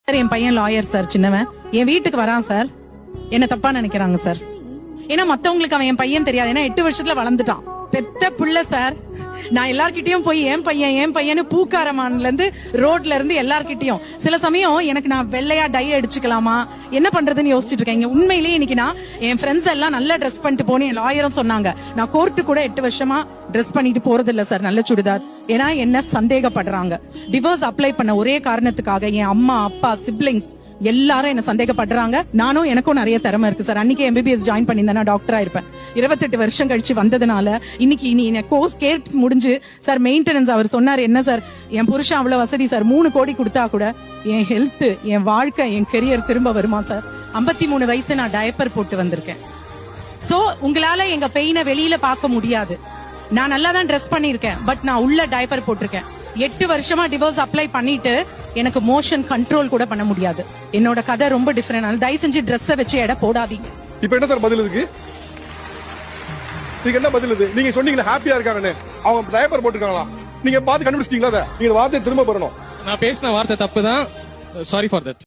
Sir என் பையன் lawyer sir, சின்னவன் என் வீட்டுக்கு வரான் சார். என்ன தப்பா நினைக்கிறாங்க சார். ஏன்னா மத்தவங்களுக்கு அவன் என் பையன் தெரியாது. ஏன்னா 8 வருஷத்துல வளர்ந்துட்டான். பெத்த புள்ள சார். நான் எல்லார்கிட்டயும் போய் என் பையன் பூக்காரமான்ல இருந்து ரோட்ல இருந்து எல்லார்கிட்டயும் சில சமயம் எனக்கு நான் வெள்ளையா டை அடிச்சுக்கலாமா என்ன பண்றதுன்னு யோசிச்சுட்டு இருக்கேன். உண்மையிலேயே இன்னைக்கு நான் என் ஃப்ரெண்ட்ஸ் எல்லாம் நல்லா ட்ரெஸ் பண்ணிட்டு போனேன். லாயரும் சொன்னாங்க நான் கோர்ட்டு கூட 8 வருஷமா ட்ரெஸ் பண்ணிட்டு போறது இல்ல சார், நல்ல சுடிதார். ஏன்னா என்ன சந்தேகப்படுறாங்க. டிவோர்ஸ் அப்ளை பண்ண ஒரே காரணத்துக்காக என் அம்மா அப்பா சிப்லிங்ஸ் எல்லாரும் என்ன சந்தேகப்படுறாங்க. நானும் எனக்கும் நிறைய திறமை இருக்கு சார். அன்னைக்கு MBBS ஜாயின் பண்ணியிருந்தேன், டாக்டரா இருப்பேன். 28 வருஷம் கழிச்சு வந்ததுனால இன்னைக்கு கோர்ஸ் கேட் முடிஞ்சு சார் மெயின்டெனன்ஸ் அவர் சொன்னார். என்ன சார் என் புருஷன் அவ்வளவு வசதி சார், 3 கோடி கொடுத்தா கூட என் ஹெல்த், என் வாழ்க்கை, என் கெரியர் திரும்ப வருமா சார்? 53 வயசு நான் டயப்பர் போட்டு வந்திருக்கேன். சோ உங்களால எங்க பெயினை வெளியில பார்க்க முடியாது. நான் நல்லா தான் ட்ரெஸ் பண்ணிருக்கேன், பட் நான் உள்ள டயப்பர் போட்டிருக்கேன். 8 வருஷமா டிவோர்ஸ் அப்ளை பண்ணிட்டு எனக்கு மோஷன் கண்ட்ரோல் கூட பண்ண முடியாது. என்னோட கதை ரொம்ப டிஃபரெண்ட். தயவு செஞ்சு ட்ரெஸ் வச்சு எடை போடாதீங்க. இப்ப என்ன சார் பதில் இதுக்கு? என்ன பதில் இது? நீங்க சொன்னீங்க ஹாப்பியா இருக்காங்கன்னு, அவங்க டயப்பர் போட்டுருக்காங்களா? நீங்க பார்த்து கண்டுபிடிச்சிட்டீங்களா? நீங்க வார்த்தை திரும்ப பெறணும். நான் பேசின வார்த்தை தப்பு தான். Sorry for that.